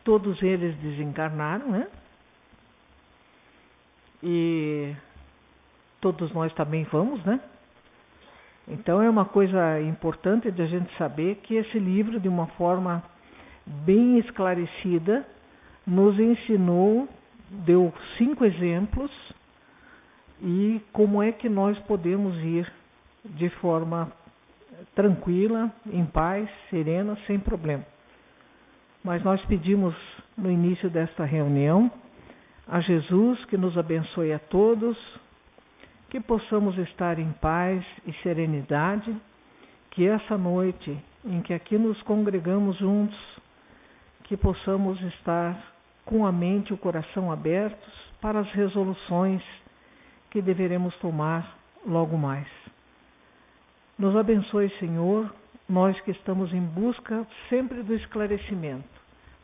todos eles desencarnaram, né? E todos nós também vamos, né? Então é uma coisa importante de a gente saber que esse livro, de uma forma bem esclarecida, nos ensinou, deu 5 exemplos e como é que nós podemos ir de forma tranquila, em paz, serena, sem problema. Mas nós pedimos no início desta reunião a Jesus que nos abençoe a todos, que possamos estar em paz e serenidade, que essa noite em que aqui nos congregamos juntos, que possamos estar com a mente e o coração abertos para as resoluções que deveremos tomar logo mais. Nos abençoe, Senhor, nós que estamos em busca sempre do esclarecimento,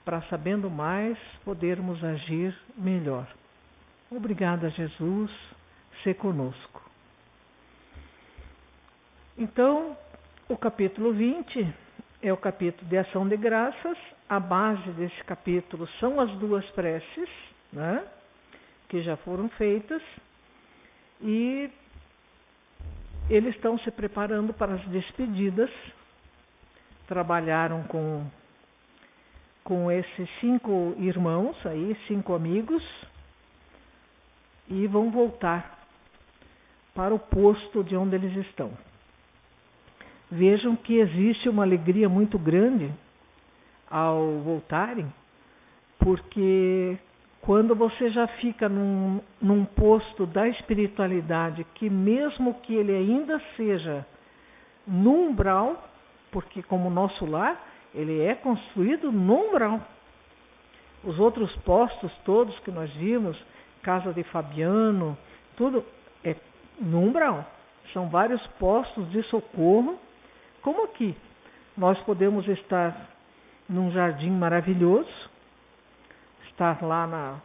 para, sabendo mais, podermos agir melhor. Obrigada, Jesus. Ser conosco. Então, o capítulo 20 é o capítulo de ação de graças. A base desse capítulo são as 2 preces, né, que já foram feitas, e eles estão se preparando para as despedidas. Trabalharam com esses 5 irmãos aí, 5 amigos, e vão voltar para o posto de onde eles estão. Vejam que existe uma alegria muito grande ao voltarem, porque quando você já fica num posto da espiritualidade, que mesmo que ele ainda seja no umbral, porque como o nosso lar, ele é construído no umbral. Os outros postos todos que nós vimos, Casa de Fabiano, tudo é no umbral. São vários postos de socorro, como aqui. Nós podemos estar num jardim maravilhoso, estar lá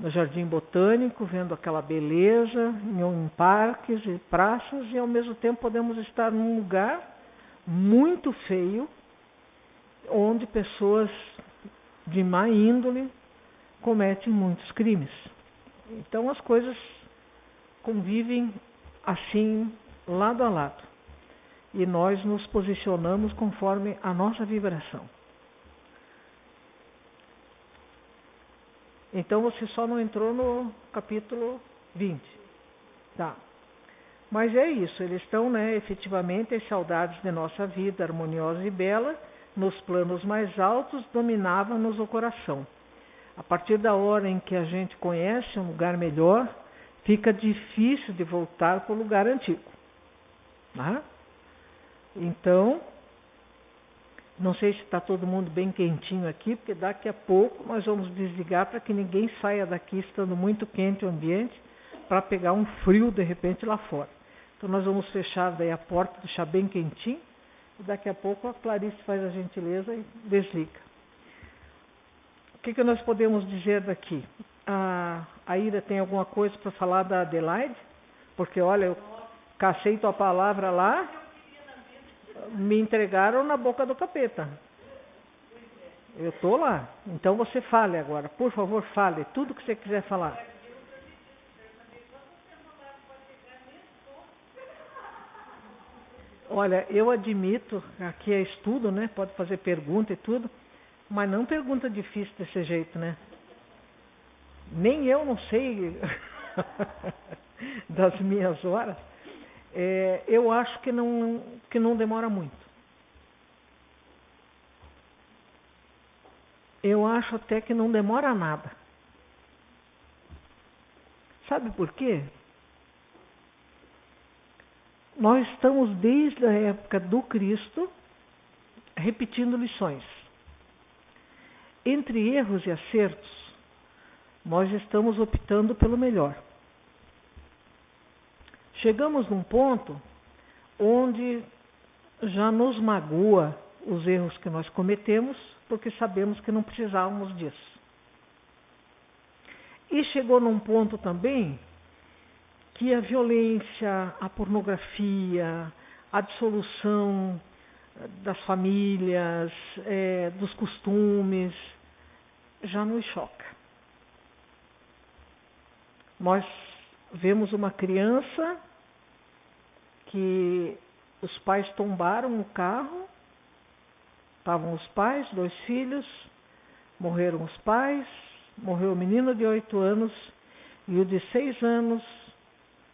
no Jardim Botânico, vendo aquela beleza, em parques e praças, e ao mesmo tempo podemos estar num lugar muito feio, onde pessoas de má índole cometem muitos crimes. Então as coisas convivem assim, lado a lado. E nós nos posicionamos conforme a nossa vibração. Então você só não entrou no capítulo 20. Tá. Mas é isso, eles estão, né, efetivamente, as saudades de nossa vida harmoniosa e bela, nos planos mais altos, dominavam-nos o coração. A partir da hora em que a gente conhece um lugar melhor, fica difícil de voltar para o lugar antigo. Né? Então, não sei se está todo mundo bem quentinho aqui, porque daqui a pouco nós vamos desligar para que ninguém saia daqui estando muito quente o ambiente, para pegar um frio de repente lá fora. Então nós vamos fechar daí a porta, deixar bem quentinho, e daqui a pouco a Clarice faz a gentileza e desliga. O que nós podemos dizer daqui? A Ira tem alguma coisa para falar da Adelaide? Porque olha, eu cacei tua palavra lá, me entregaram na boca do capeta. Eu estou lá. Então você fale agora, por favor, fale tudo que você quiser falar. Olha, eu admito, aqui é estudo, né? Pode fazer pergunta e tudo, mas não pergunta difícil desse jeito, né? Nem eu não sei das minhas horas. Eu acho que não demora muito. Eu acho até que não demora nada. Sabe por quê? Nós estamos desde a época do Cristo repetindo lições. Entre erros e acertos, nós estamos optando pelo melhor. Chegamos num ponto onde já nos magoa os erros que nós cometemos, porque sabemos que não precisávamos disso. E chegou num ponto também que a violência, a pornografia, a dissolução das famílias, dos costumes, já nos choca. Nós vemos uma criança que os pais tombaram o carro, estavam os pais, 2 filhos, morreram os pais, morreu o menino de 8 anos e o de 6 anos,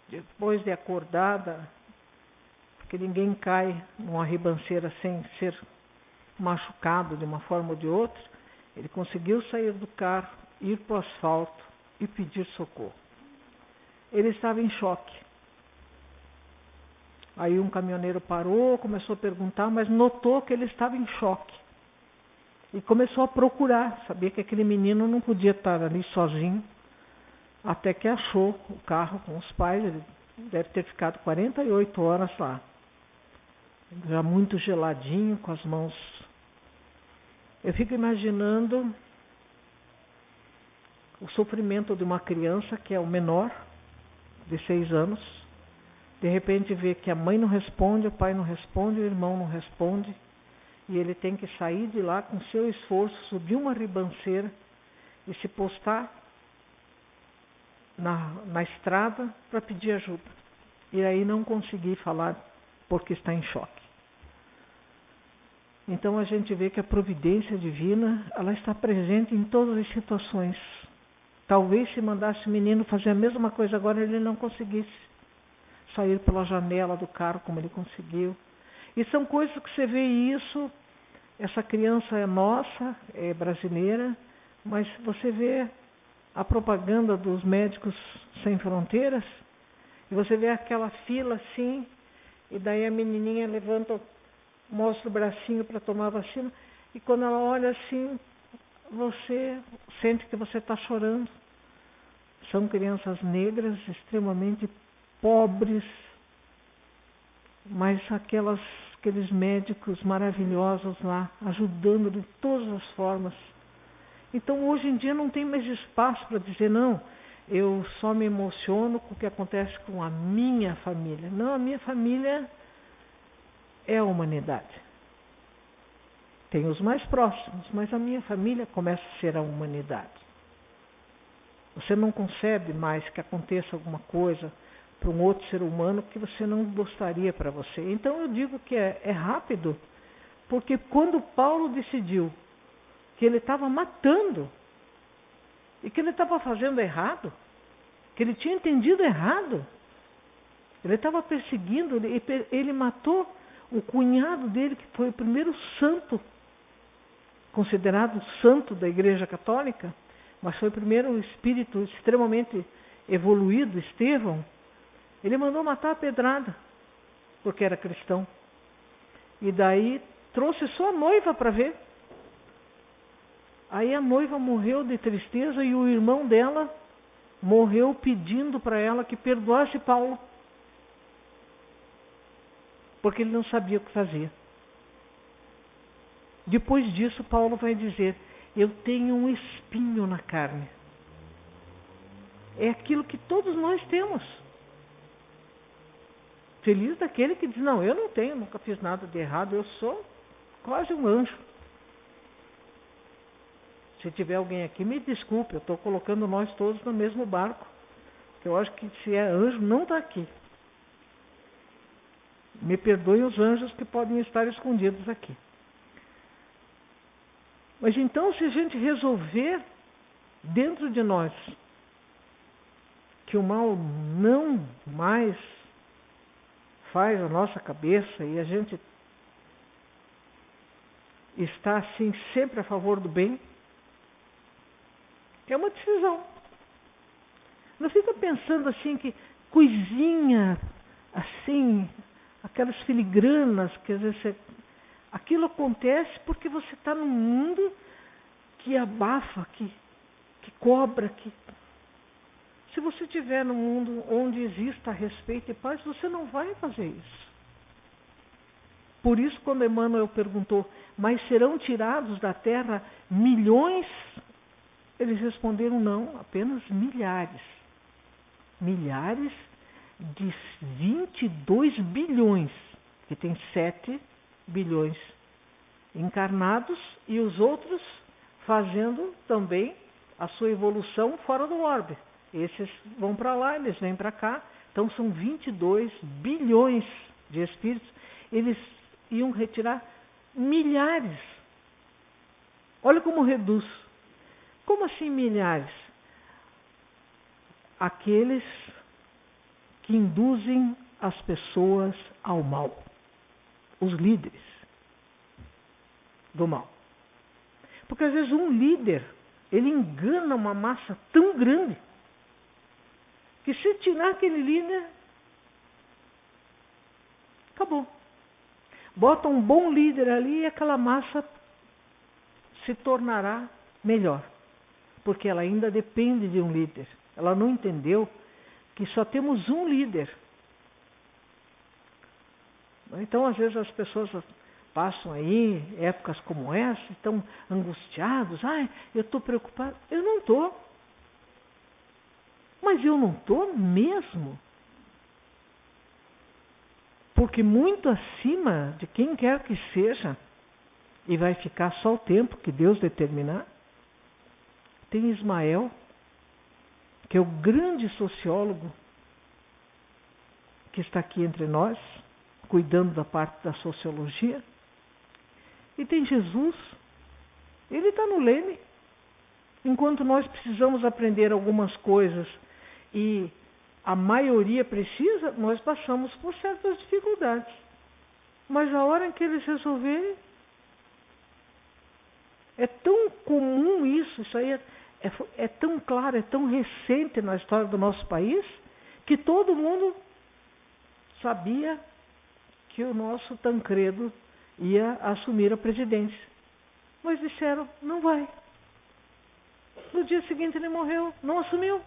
depois de acordada, porque ninguém cai numa ribanceira sem ser machucado de uma forma ou de outra, ele conseguiu sair do carro, ir para o asfalto e pedir socorro. Ele estava em choque. Aí um caminhoneiro parou, começou a perguntar, mas notou que ele estava em choque. E começou a procurar, sabia que aquele menino não podia estar ali sozinho, até que achou o carro com os pais. Ele deve ter ficado 48 horas lá, já muito geladinho, com as mãos. Eu fico imaginando o sofrimento de uma criança que é o menor, de 6 anos, de repente vê que a mãe não responde, o pai não responde, o irmão não responde, e ele tem que sair de lá com seu esforço, subir uma ribanceira e se postar na estrada para pedir ajuda. E aí não conseguir falar porque está em choque. Então a gente vê que a providência divina, ela está presente em todas as situações. Talvez se mandasse o menino fazer a mesma coisa agora, ele não conseguisse sair pela janela do carro como ele conseguiu. E são coisas que você vê isso, essa criança é nossa, é brasileira, mas você vê a propaganda dos Médicos Sem Fronteiras, e você vê aquela fila assim, e daí a menininha levanta, mostra o bracinho para tomar a vacina, e quando ela olha assim, você sente que você está chorando. São crianças negras, extremamente pobres, mas aqueles médicos maravilhosos lá, ajudando de todas as formas. Então hoje em dia não tem mais espaço para dizer, não, eu só me emociono com o que acontece com a minha família. Não, a minha família é a humanidade. Tem os mais próximos, mas a minha família começa a ser a humanidade. Você não concebe mais que aconteça alguma coisa para um outro ser humano que você não gostaria para você. Então eu digo que é rápido, porque quando Paulo decidiu que ele estava matando e que ele estava fazendo errado, que ele tinha entendido errado, ele estava perseguindo, ele matou o cunhado dele, que foi o primeiro santo, considerado santo da Igreja Católica, mas foi o primeiro espírito extremamente evoluído, Estevão. Ele mandou matar a pedrada, porque era cristão. E daí trouxe sua noiva para ver. Aí a noiva morreu de tristeza e o irmão dela morreu pedindo para ela que perdoasse Paulo, porque ele não sabia o que fazer. Depois disso, Paulo vai dizer, eu tenho um espinho na carne. É aquilo que todos nós temos. Feliz daquele que diz, não, eu não tenho, nunca fiz nada de errado, eu sou quase um anjo. Se tiver alguém aqui, me desculpe, eu estou colocando nós todos no mesmo barco. Eu acho que se é anjo, não está aqui. Me perdoem os anjos que podem estar escondidos aqui. Mas então, se a gente resolver dentro de nós que o mal não mais faz a nossa cabeça e a gente está assim sempre a favor do bem, é uma decisão. Não fica pensando assim que coisinha assim, aquelas filigranas que às vezes aquilo acontece porque você está num mundo que abafa, que cobra, que... Se você estiver num mundo onde exista respeito e paz, você não vai fazer isso. Por isso, quando Emmanuel perguntou, mas serão tirados da terra milhões? Eles responderam, não, apenas milhares. Milhares de 22 bilhões, que tem 7 bilhões encarnados, e os outros fazendo também a sua evolução fora do orbe. Esses vão para lá, eles vêm para cá. Então são 22 bilhões de espíritos. Eles iam retirar milhares. Olha como reduz. Como assim milhares? Aqueles que induzem as pessoas ao mal. Os líderes do mal. Porque às vezes um líder, ele engana uma massa tão grande que se tirar aquele líder, acabou. Bota um bom líder ali e aquela massa se tornará melhor. Porque ela ainda depende de um líder. Ela não entendeu que só temos um líder. Então, às vezes, as pessoas passam aí, épocas como essa, estão angustiados. Ai, eu estou preocupado. Eu não estou. Mas eu não estou mesmo. Porque muito acima de quem quer que seja, e vai ficar só o tempo que Deus determinar, tem Ismael, que é o grande sociólogo que está aqui entre nós, cuidando da parte da sociologia. E tem Jesus, ele está no leme. Enquanto nós precisamos aprender algumas coisas e a maioria precisa, nós passamos por certas dificuldades. Mas a hora em que eles resolverem, é tão comum isso aí é tão claro, é tão recente na história do nosso país, que todo mundo sabia que o nosso Tancredo ia assumir a presidência. Mas disseram, não vai. No dia seguinte ele morreu, não assumiu.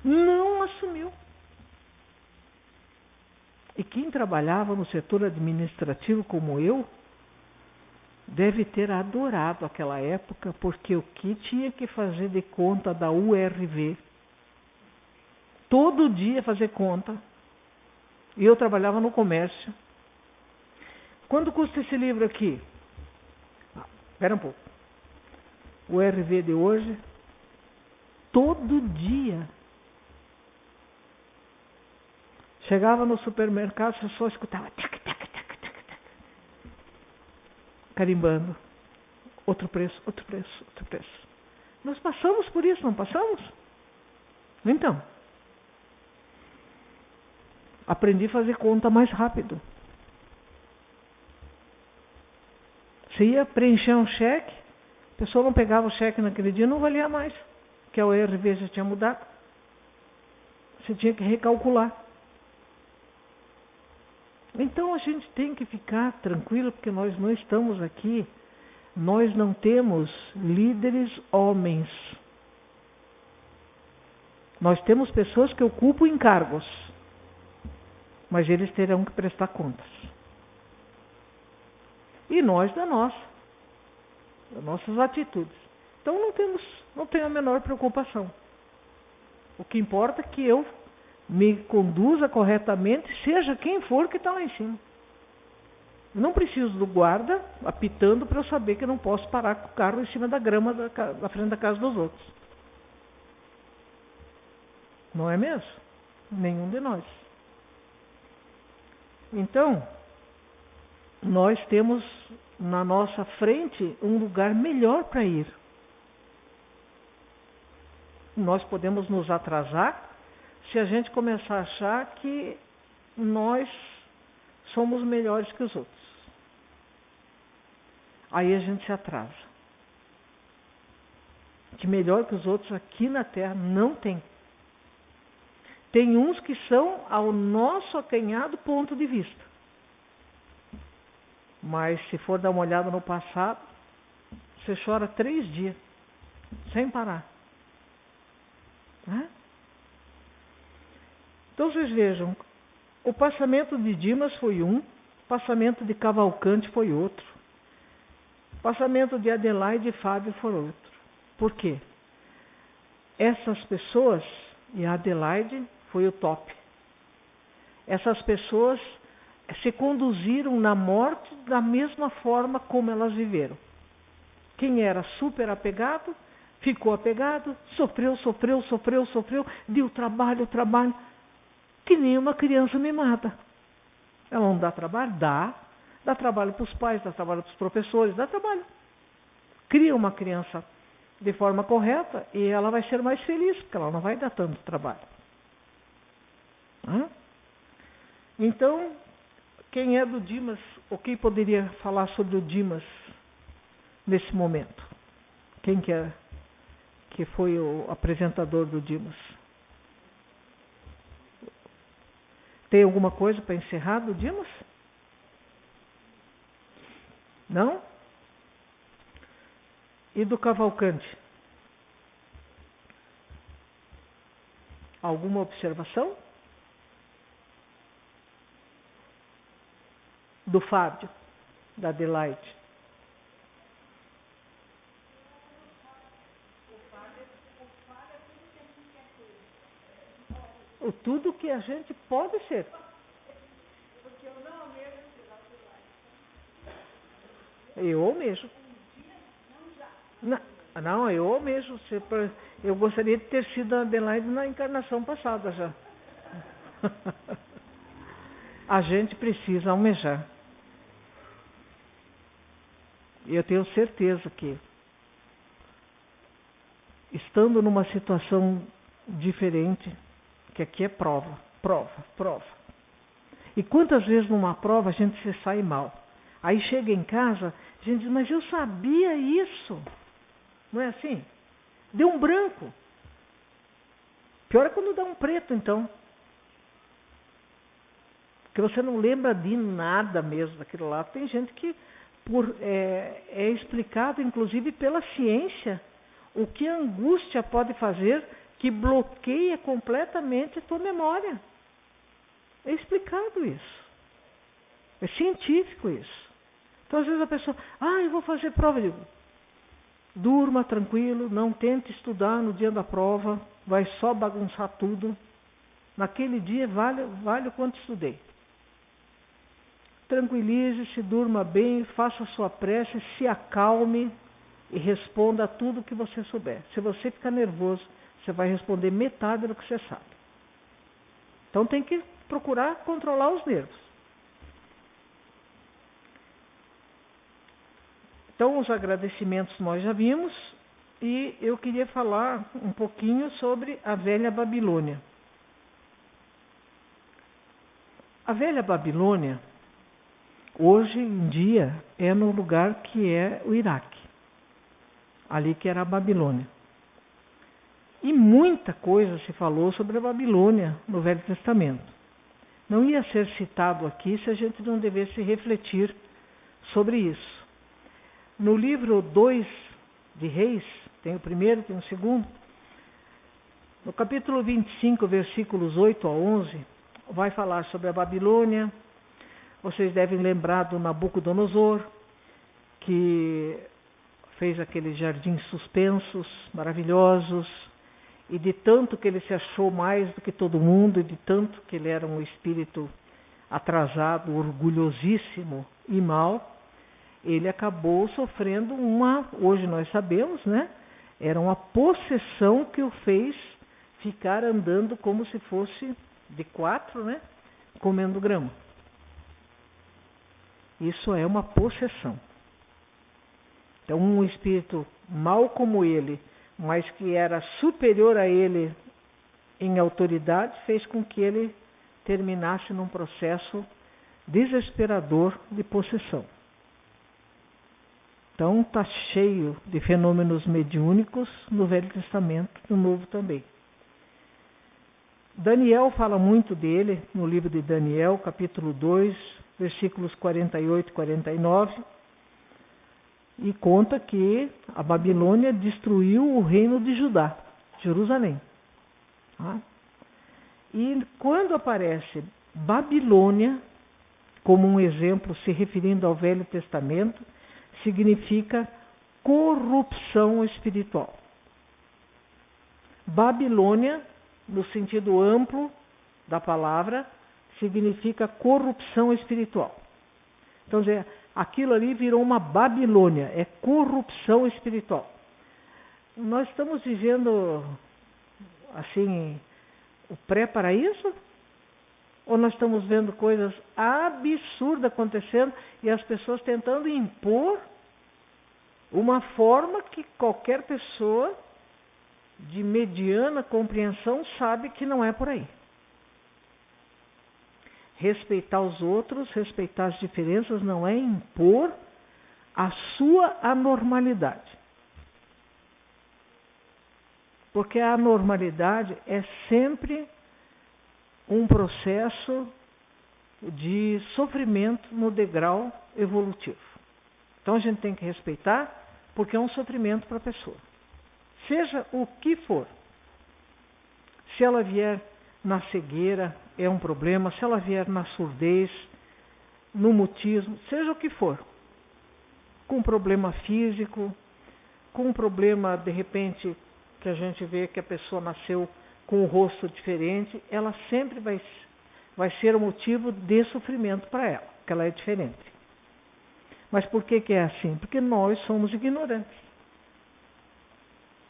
Não assumiu. E quem trabalhava no setor administrativo como eu, deve ter adorado aquela época, porque o que tinha que fazer de conta da URV, todo dia fazer conta, e eu trabalhava no comércio. Quanto custa esse livro aqui? Espera um pouco. O URV de hoje, todo dia. Chegava no supermercado, você só escutava tac, tac, tac, tac, tac, carimbando. Outro preço, outro preço, outro preço. Nós passamos por isso, não passamos? Então, aprendi a fazer conta mais rápido. Você ia preencher um cheque, a pessoa não pegava o cheque naquele dia, não valia mais, porque a URV já tinha mudado. Você tinha que recalcular. Então a gente tem que ficar tranquilo, porque nós não estamos aqui, nós não temos líderes homens. Nós temos pessoas que ocupam encargos, mas eles terão que prestar contas. E nós das nossas atitudes. Então não tenho a menor preocupação. O que importa é que eu me conduza corretamente, seja quem for que está lá em cima. Eu não preciso do guarda apitando para eu saber que eu não posso parar com o carro em cima da grama da frente da casa dos outros. Não é mesmo? Nenhum de nós. Então, nós temos na nossa frente um lugar melhor para ir. Nós podemos nos atrasar se a gente começar a achar que nós somos melhores que os outros. Aí a gente se atrasa. Que melhor que os outros aqui na Terra não tem. Tem uns que são ao nosso acanhado ponto de vista. Mas se for dar uma olhada no passado, você chora 3 dias, sem parar. Né? Então vocês vejam, o passamento de Dimas foi um, o passamento de Cavalcante foi outro, o passamento de Adelaide e Fábio foi outro. Por quê? Essas pessoas, e a Adelaide foi o top, essas pessoas se conduziram na morte da mesma forma como elas viveram. Quem era super apegado, ficou apegado, sofreu, deu trabalho, que nem uma criança mimada. Ela não dá trabalho? Dá trabalho para os pais, dá trabalho para os professores, dá trabalho. Cria uma criança de forma correta e ela vai ser mais feliz, porque ela não vai dar tanto trabalho. Então, quem é do Dimas, ou quem poderia falar sobre o Dimas nesse momento? Quem que foi o apresentador do Dimas? Tem alguma coisa para encerrar do Dimas? Não? E do Cavalcante? Alguma observação? Do Fábio, da Adelaide? O tudo que a gente pode ser. Eu almejo. Não, eu almejo. Eu gostaria de ter sido a Adelaide na encarnação passada já. A gente precisa almejar. E eu tenho certeza que, estando numa situação diferente, que aqui é prova. E quantas vezes numa prova a gente se sai mal? Aí chega em casa, a gente diz, mas eu sabia isso. Não é assim? Deu um branco. Pior é quando dá um preto, então. Porque você não lembra de nada mesmo daquilo lá. Tem gente que é explicado, inclusive pela ciência, o que a angústia pode fazer que bloqueia completamente a tua memória. É explicado isso. É científico isso. Então, às vezes a pessoa, eu vou fazer prova. Eu digo, durma tranquilo, não tente estudar no dia da prova, vai só bagunçar tudo. Naquele dia vale o quanto estudei. Tranquilize-se, durma bem, faça a sua prece, se acalme e responda a tudo que você souber. Se você ficar nervoso, você vai responder metade do que você sabe. Então tem que procurar controlar os nervos. Então os agradecimentos nós já vimos e eu queria falar um pouquinho sobre a velha Babilônia. A velha Babilônia, hoje em dia, é no lugar que é o Iraque. Ali que era a Babilônia. E muita coisa se falou sobre a Babilônia no Velho Testamento. Não ia ser citado aqui se a gente não devesse refletir sobre isso. No livro 2 de Reis, tem o primeiro, tem o segundo, no capítulo 25, versículos 8 a 11, vai falar sobre a Babilônia. Vocês devem lembrar do Nabucodonosor, que fez aqueles jardins suspensos, maravilhosos, e de tanto que ele se achou mais do que todo mundo, e de tanto que ele era um espírito atrasado, orgulhosíssimo e mau, ele acabou sofrendo hoje nós sabemos, né? Era uma possessão que o fez ficar andando como se fosse de 4, né? Comendo grama. Isso é uma possessão. Então, um espírito mau como ele, mas que era superior a ele em autoridade, fez com que ele terminasse num processo desesperador de possessão. Então, está cheio de fenômenos mediúnicos no Velho Testamento e no Novo também. Daniel fala muito dele no livro de Daniel, capítulo 2, versículos 48 e 49, e conta que a Babilônia destruiu o reino de Judá, Jerusalém. E quando aparece Babilônia como um exemplo se referindo ao Velho Testamento, significa corrupção espiritual. Babilônia, no sentido amplo da palavra, significa corrupção espiritual. Então, aquilo ali virou uma Babilônia, é corrupção espiritual. Nós estamos vivendo, assim, o pré-paraíso? Ou nós estamos vendo coisas absurdas acontecendo e as pessoas tentando impor uma forma que qualquer pessoa de mediana compreensão sabe que não é por aí. Respeitar os outros, respeitar as diferenças, não é impor a sua anormalidade. Porque a anormalidade é sempre um processo de sofrimento no degrau evolutivo. Então a gente tem que respeitar, porque é um sofrimento para a pessoa. Seja o que for. Se ela vier na cegueira, é um problema. Se ela vier na surdez, no mutismo, seja o que for. Com problema físico, com um problema, de repente, que a gente vê que a pessoa nasceu com um rosto diferente, ela sempre vai ser um motivo de sofrimento para ela, porque ela é diferente. Mas por que é assim? Porque nós somos ignorantes.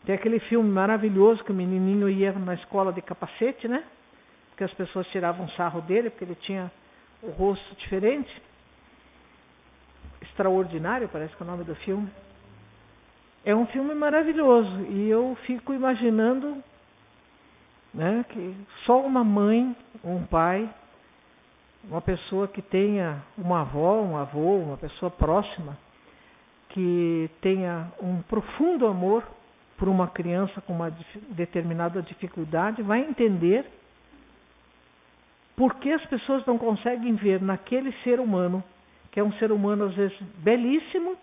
Tem aquele filme maravilhoso que o menininho ia na escola de capacete, né? Porque as pessoas tiravam sarro dele, porque ele tinha o rosto diferente. Extraordinário, parece que é o nome do filme. É um filme maravilhoso e eu fico imaginando, né, que só uma mãe, um pai, uma pessoa que tenha uma avó, um avô, uma pessoa próxima, que tenha um profundo amor por uma criança com uma determinada dificuldade, vai entender por que as pessoas não conseguem ver naquele ser humano, que é um ser humano às vezes belíssimo,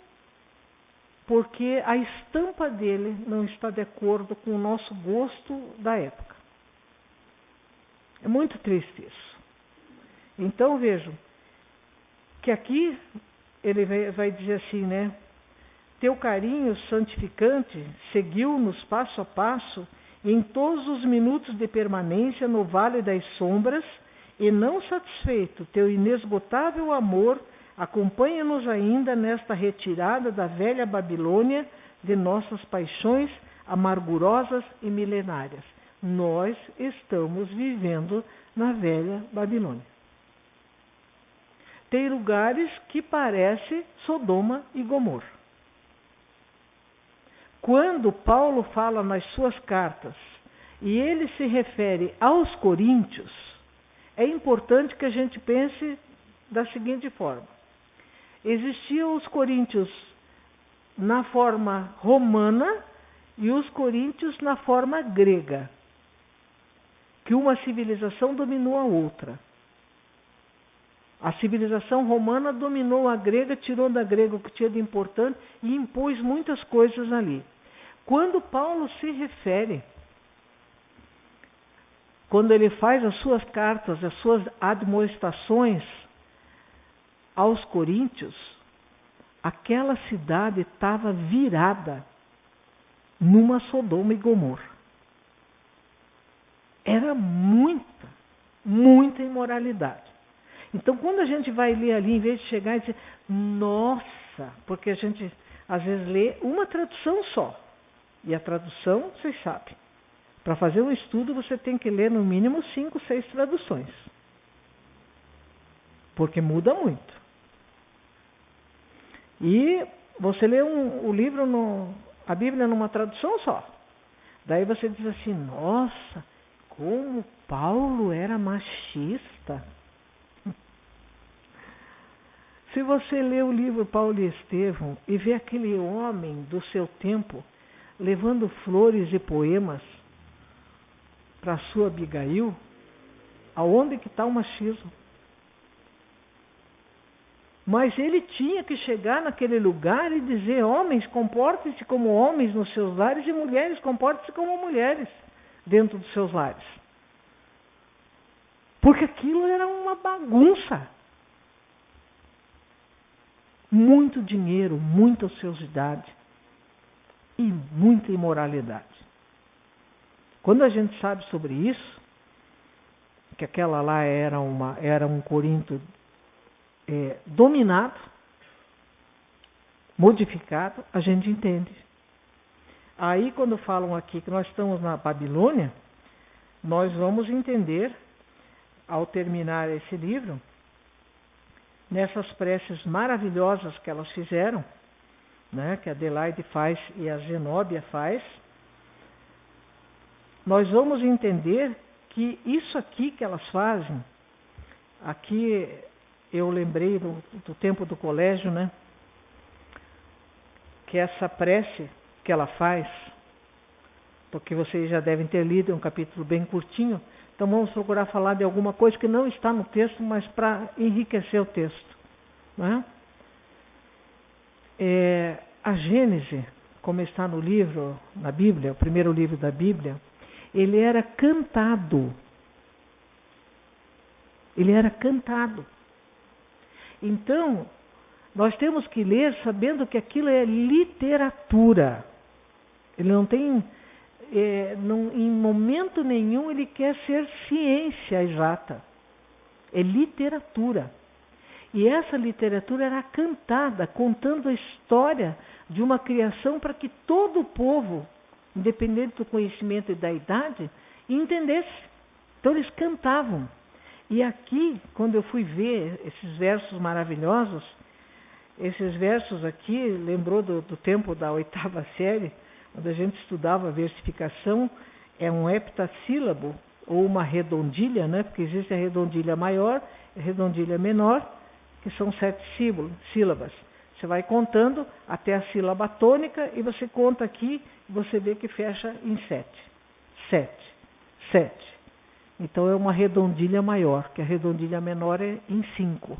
porque a estampa dele não está de acordo com o nosso gosto da época. É muito triste isso. Então vejam que aqui ele vai dizer assim, né? Teu carinho santificante seguiu-nos passo a passo em todos os minutos de permanência no vale das sombras, e não satisfeito, teu inesgotável amor acompanha-nos ainda nesta retirada da velha Babilônia de nossas paixões amargurosas e milenárias. Nós estamos vivendo na velha Babilônia. Tem lugares que parecem Sodoma e Gomorra. Quando Paulo fala nas suas cartas e ele se refere aos coríntios, é importante que a gente pense da seguinte forma. Existiam os coríntios na forma romana e os coríntios na forma grega, que uma civilização dominou a outra. A civilização romana dominou a grega, tirou da grega o que tinha de importante e impôs muitas coisas ali. Quando Paulo se refere, quando ele faz as suas cartas, as suas admoestações aos coríntios, aquela cidade estava virada numa Sodoma e Gomorra. Era muita imoralidade. Então, quando a gente vai ler ali, em vez de chegar e dizer, nossa, porque a gente às vezes lê uma tradução só. E a tradução, vocês sabem, para fazer um estudo você tem que ler no mínimo 5, 6 traduções. Porque muda muito. E você lê o livro, a Bíblia numa tradução só. Daí você diz assim, nossa, como Paulo era machista. Se você lê o livro Paulo e Estevão e vê aquele homem do seu tempo levando flores e poemas para sua Abigail, aonde que está o machismo? Mas ele tinha que chegar naquele lugar e dizer, homens, comportem-se como homens nos seus lares e mulheres, comportem-se como mulheres dentro dos seus lares. Porque aquilo era uma bagunça. Muito dinheiro, muita ociosidade e muita imoralidade. Quando a gente sabe sobre isso, que aquela lá era um Corinto dominado, modificado, a gente entende. Aí, quando falam aqui que nós estamos na Babilônia, nós vamos entender, ao terminar esse livro, nessas preces maravilhosas que elas fizeram, né, que a Adelaide faz e a Zenóbia faz, nós vamos entender que isso aqui que elas fazem, aqui eu lembrei do tempo do colégio, né, que essa prece que ela faz, porque vocês já devem ter lido, é um capítulo bem curtinho, então vamos procurar falar de alguma coisa que não está no texto, mas para enriquecer o texto, né? A Gênese, como está no livro, na Bíblia, o primeiro livro da Bíblia, ele era cantado. Ele era cantado. Então, nós temos que ler sabendo que aquilo é literatura. Ele não tem, em momento nenhum, ele quer ser ciência exata. É literatura. E essa literatura era cantada, contando a história de uma criação para que todo o povo, independente do conhecimento e da idade, entendesse. Então eles cantavam. E aqui, quando eu fui ver esses versos maravilhosos, esses versos aqui, lembrou do tempo da 8ª série, onde a gente estudava a versificação, é um heptassílabo, ou uma redondilha, né? Porque existe a redondilha maior e a redondilha menor, que são 7 sílabas. Você vai contando até a sílaba tônica e você conta aqui e você vê que fecha em 7. 7. 7. Então é uma redondilha maior, que a redondilha menor é em 5.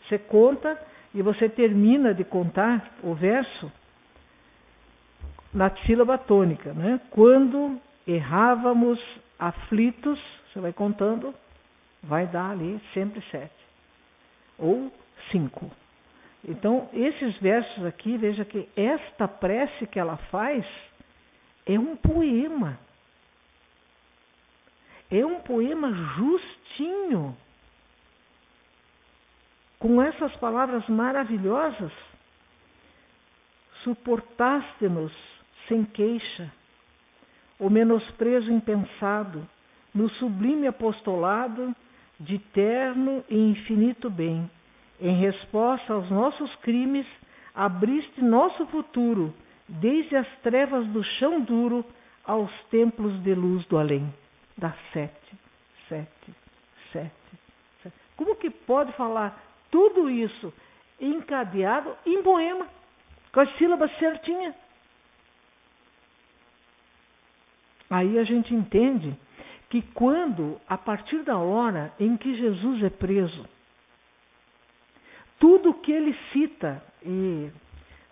Você conta e você termina de contar o verso na sílaba tônica, né? Quando errávamos aflitos, você vai contando, vai dar ali sempre 7. Ou 5. Então, esses versos aqui, veja que esta prece que ela faz é um poema. É um poema justinho. Com essas palavras maravilhosas, suportaste-nos sem queixa, o menosprezo impensado, no sublime apostolado de terno e infinito bem. Em resposta aos nossos crimes, abriste nosso futuro, desde as trevas do chão duro aos templos de luz do além. Dá 7, 7, 7, 7. Como que pode falar tudo isso encadeado em poema, com as sílabas certinhas? Aí a gente entende que quando, a partir da hora em que Jesus é preso, tudo que ele cita, e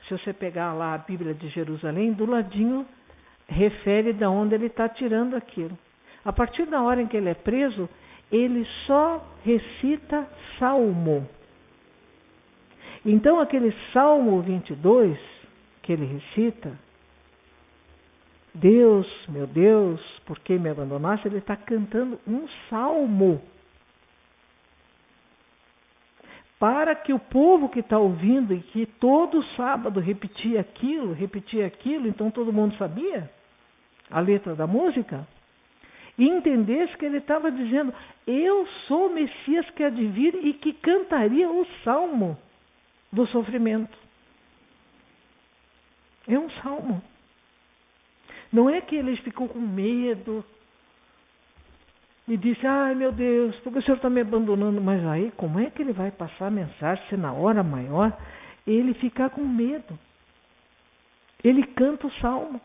se você pegar lá a Bíblia de Jerusalém, do ladinho refere de onde ele está tirando aquilo. A partir da hora em que ele é preso, ele só recita salmo. Então aquele Salmo 22 que ele recita, Deus, meu Deus, por que me abandonaste? Ele está cantando um salmo. Para que o povo que está ouvindo e que todo sábado repetia aquilo, então todo mundo sabia a letra da música, e entendesse que ele estava dizendo, eu sou o Messias que há de vir e que cantaria o salmo do sofrimento. É um salmo. Não é que ele ficou com medo e disse, ai meu Deus, porque o Senhor está me abandonando. Mas aí, como é que ele vai passar a mensagem se na hora maior ele ficar com medo? Ele canta o salmo.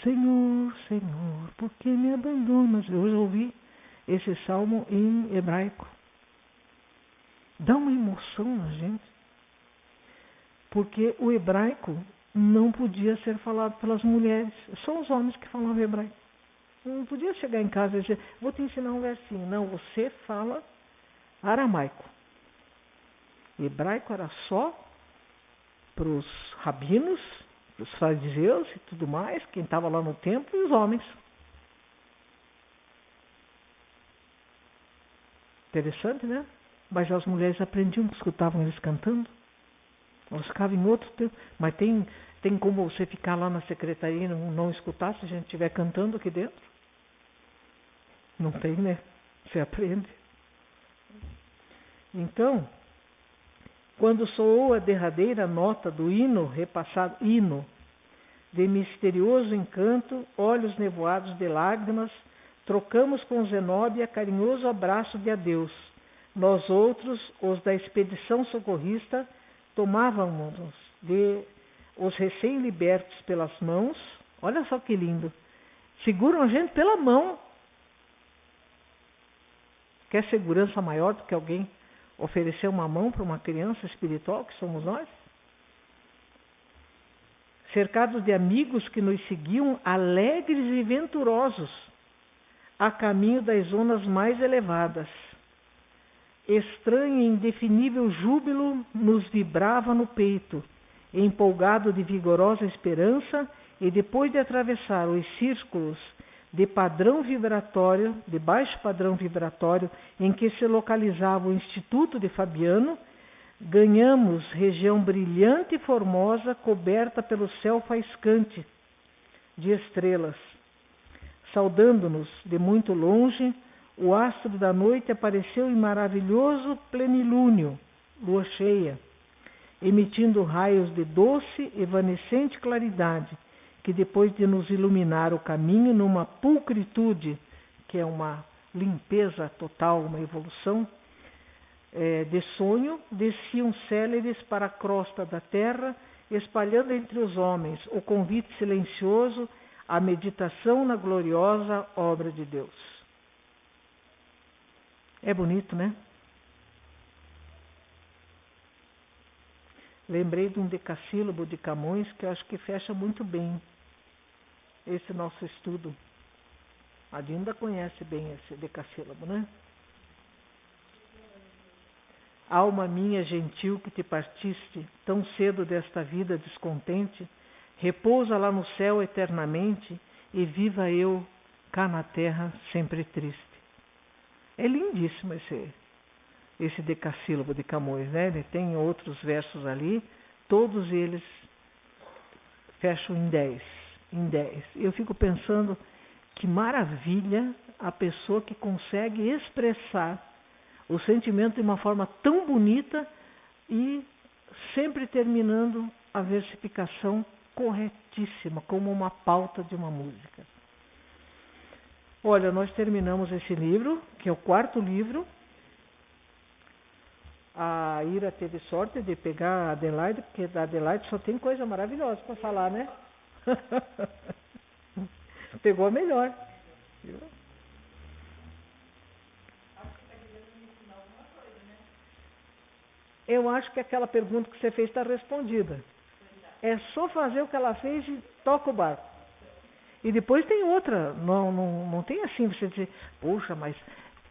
Senhor, Senhor, por que me abandonas? Eu já ouvi esse salmo em hebraico. Dá uma emoção na gente. Porque o hebraico não podia ser falado pelas mulheres. Só os homens que falavam hebraico. Não podia chegar em casa e dizer, vou te ensinar um versinho. Não, você fala aramaico. O hebraico era só para os rabinos, para os fariseus e tudo mais, quem estava lá no templo, e os homens. Interessante, né? Mas as mulheres aprendiam, escutavam eles cantando. Nós ficava em outro tempo. Mas tem como você ficar lá na secretaria e não escutar se a gente estiver cantando aqui dentro? Não tem, né? Você aprende. Então, quando soou a derradeira nota do hino repassado, hino de misterioso encanto, olhos nevoados de lágrimas, trocamos com Zenóbia carinhoso abraço de adeus. Nós outros, os da expedição socorrista, tomávamos os recém-libertos pelas mãos. Olha só que lindo. Seguram a gente pela mão. Quer segurança maior do que alguém oferecer uma mão para uma criança espiritual, que somos nós? Cercados de amigos que nos seguiam alegres e venturosos, a caminho das zonas mais elevadas. Estranho e indefinível júbilo nos vibrava no peito, empolgado de vigorosa esperança, e depois de atravessar os círculos de baixo padrão vibratório em que se localizava o Instituto de Fabiano, ganhamos região brilhante e formosa, coberta pelo céu faiscante de estrelas. Saudando-nos de muito longe, o astro da noite apareceu em maravilhoso plenilúnio, lua cheia, emitindo raios de doce, evanescente claridade, que depois de nos iluminar o caminho numa pulcritude, que é uma limpeza total, uma evolução, de sonho, desciam céleres para a crosta da terra, espalhando entre os homens o convite silencioso à meditação na gloriosa obra de Deus. É bonito, né? Lembrei de um decassílabo de Camões que eu acho que fecha muito bem esse nosso estudo. A Dinda conhece bem esse decassílabo, né? Alma minha gentil que te partiste tão cedo desta vida descontente, repousa lá no céu eternamente e viva eu cá na terra sempre triste. É lindíssimo esse decassílabo de Camões, né? Ele tem outros versos ali, todos eles fecham em 10. Eu fico pensando que maravilha a pessoa que consegue expressar o sentimento de uma forma tão bonita e sempre terminando a versificação corretíssima, como uma pauta de uma música. Olha, nós terminamos esse livro, que é o 4º livro. A Ira teve sorte de pegar a Adelaide, porque da Adelaide só tem coisa maravilhosa para falar, né? Pegou a melhor. Eu acho que aquela pergunta que você fez está respondida. É só fazer o que ela fez e toca o barco. E depois tem outra. Não tem assim você dizer, poxa, mas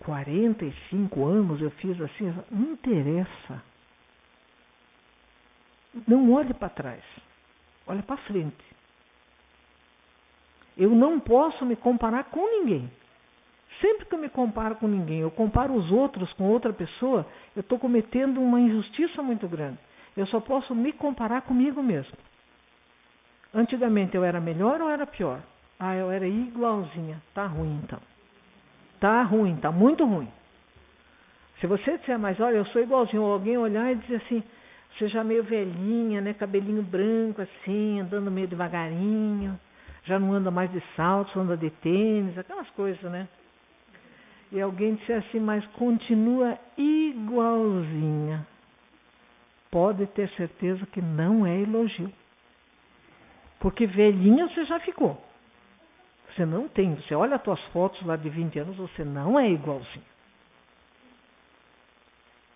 45 anos eu fiz assim. Não interessa. Não olhe para trás. Olhe para frente. Eu não posso me comparar com ninguém. Sempre que eu me comparo com ninguém, eu comparo os outros com outra pessoa, eu estou cometendo uma injustiça muito grande. Eu só posso me comparar comigo mesmo. Antigamente eu era melhor ou era pior? Ah, eu era igualzinha. Tá ruim então. Tá ruim, tá muito ruim. Se você disser, mas olha, eu sou igualzinho, ou alguém olhar e dizer assim, você já meio velhinha, né, cabelinho branco assim, andando meio devagarinho, já não anda mais de salto, anda de tênis, aquelas coisas, né? E alguém disser assim, mas continua igualzinha. Pode ter certeza que não é elogio. Porque velhinha você já ficou. Você não tem. Você olha as tuas fotos lá de 20 anos, você não é igualzinho.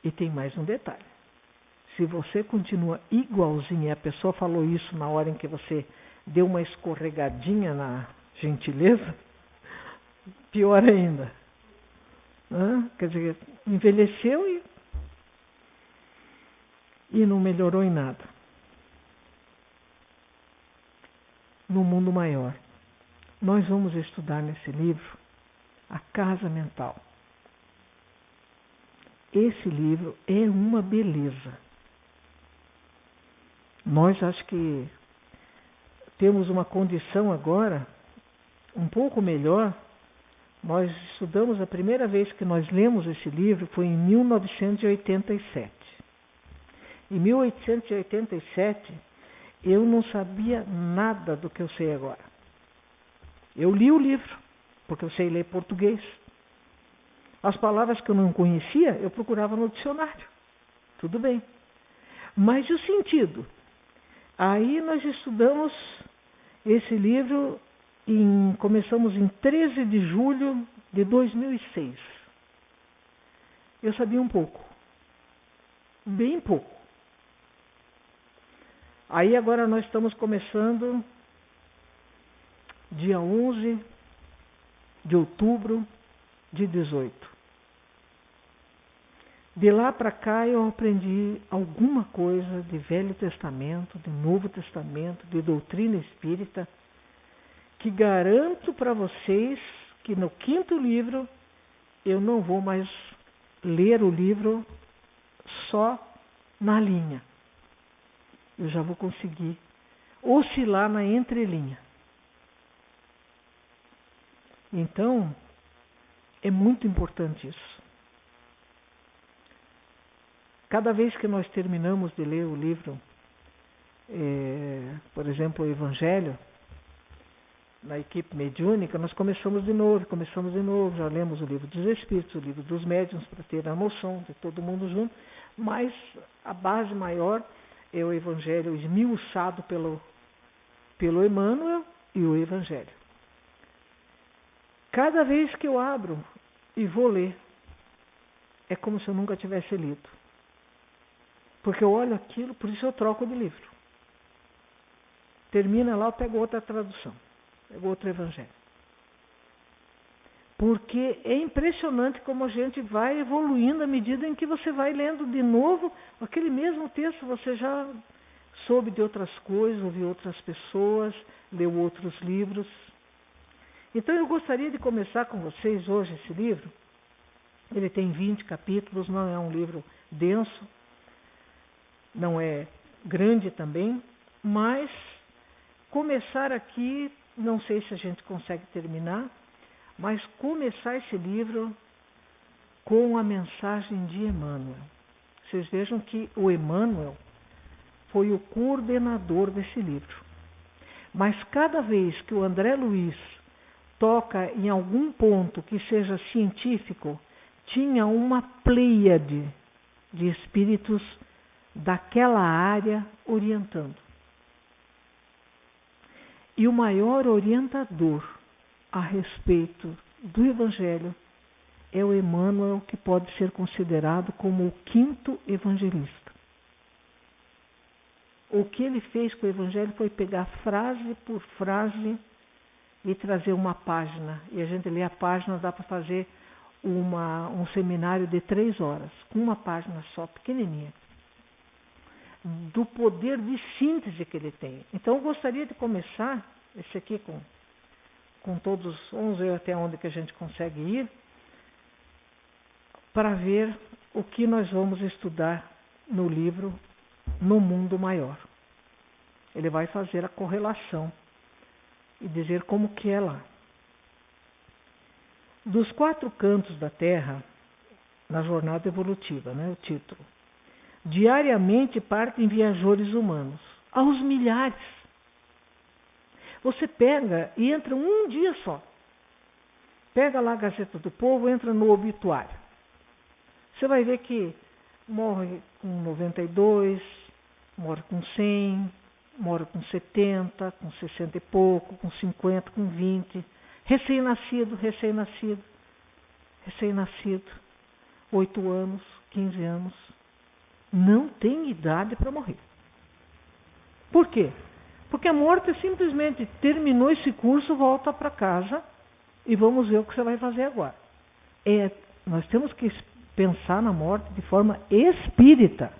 E tem mais um detalhe. Se você continua igualzinho, e a pessoa falou isso na hora em que você deu uma escorregadinha na gentileza, pior ainda. Quer dizer, envelheceu e não melhorou em nada. No mundo maior, nós vamos estudar nesse livro a casa mental. Esse livro é uma beleza. Nós acho que temos uma condição agora um pouco melhor. Nós estudamos, a primeira vez que nós lemos esse livro foi em 1987. Em 1887, eu não sabia nada do que eu sei agora. Eu li o livro, porque eu sei ler português. As palavras que eu não conhecia, eu procurava no dicionário. Tudo bem. Mas e o sentido? Aí nós estudamos esse livro, começamos em 13 de julho de 2006. Eu sabia um pouco. Bem pouco. Aí agora nós estamos começando dia 11 de outubro de 18. De lá para cá eu aprendi alguma coisa de Velho Testamento, de Novo Testamento, de doutrina espírita, que garanto para vocês que no 5º livro eu não vou mais ler o livro só na linha. Eu já vou conseguir oscilar na entrelinha. Então, é muito importante isso. Cada vez que nós terminamos de ler o livro, por exemplo, o Evangelho, na equipe mediúnica, nós começamos de novo, já lemos o livro dos Espíritos, o livro dos Médiuns, para ter a noção de todo mundo junto, mas a base maior é o Evangelho esmiuçado pelo Emmanuel e o Evangelho. Cada vez que eu abro e vou ler, é como se eu nunca tivesse lido. Porque eu olho aquilo, por isso eu troco de livro. Termina lá, eu pego outra tradução, pego outro Evangelho. Porque é impressionante como a gente vai evoluindo à medida em que você vai lendo de novo aquele mesmo texto. Você já soube de outras coisas, ouviu outras pessoas, leu outros livros. Então eu gostaria de começar com vocês hoje esse livro. Ele tem 20 capítulos, não é um livro denso, não é grande também, mas começar aqui, não sei se a gente consegue terminar, mas começar esse livro com a mensagem de Emmanuel. Vocês vejam que o Emmanuel foi o coordenador desse livro. Mas cada vez que o André Luiz toca em algum ponto que seja científico, tinha uma pleiade de espíritos daquela área orientando. E o maior orientador a respeito do Evangelho é o Emmanuel, que pode ser considerado como o 5º evangelista. O que ele fez com o Evangelho foi pegar frase por frase e trazer uma página. E a gente lê a página, dá para fazer um seminário de 3 horas, com uma página só, pequenininha. Do poder de síntese que ele tem. Então eu gostaria de começar esse aqui com todos, vamos ver até onde que a gente consegue ir, para ver o que nós vamos estudar no livro No Mundo Maior. Ele vai fazer a correlação e dizer como que é lá. Dos 4 cantos da Terra, na jornada evolutiva, né, o título. Diariamente partem viajores humanos, aos milhares. Você pega e entra um dia só. Pega lá a Gazeta do Povo, entra no obituário. Você vai ver que morre com 92, morre com 100, morre com 70, com 60 e pouco, com 50, com 20. Recém-nascido, 8 anos, 15 anos. Não tem idade para morrer. Por quê? Porque a morte simplesmente terminou esse curso, volta para casa e vamos ver o que você vai fazer agora. Nós temos que pensar na morte de forma espírita.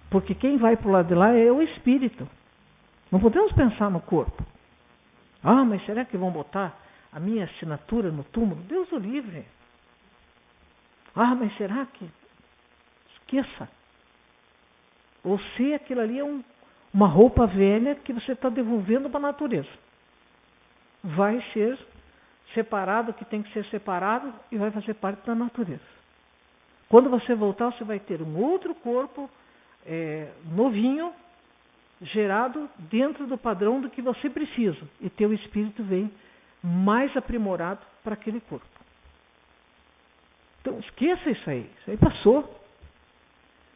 Porque quem vai para o lado de lá é o espírito. Não podemos pensar no corpo. Ah, mas será que vão botar a minha assinatura no túmulo? Deus o livre. Ah, mas será que... Esqueça. Você, aquilo ali é uma roupa velha que você está devolvendo para a natureza. Vai ser separado o que tem que ser separado e vai fazer parte da natureza. Quando você voltar, você vai ter um outro corpo novinho, gerado dentro do padrão do que você precisa. E teu espírito vem mais aprimorado para aquele corpo. Então, esqueça isso aí. Isso aí passou.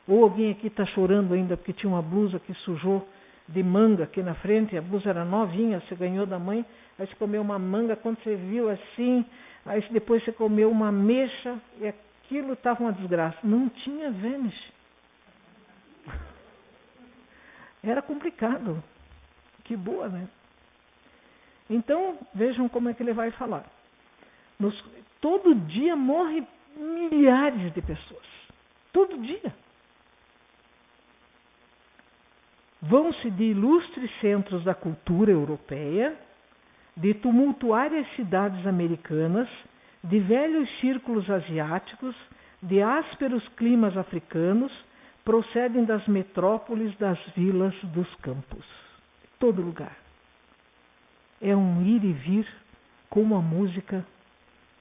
Ou alguém aqui está chorando ainda porque tinha uma blusa que sujou de manga aqui na frente, a blusa era novinha, você ganhou da mãe, aí você comeu uma manga, quando você viu assim, aí depois você comeu uma ameixa, e aquilo estava uma desgraça. Não tinha Vênus. Era complicado. Que boa, né? Então, vejam como é que ele vai falar. Todo dia morre milhares de pessoas. Todo dia. Vão-se de ilustres centros da cultura europeia, de tumultuárias cidades americanas, de velhos círculos asiáticos, de ásperos climas africanos, procedem das metrópoles, das vilas, dos campos. Todo lugar. É um ir e vir como a música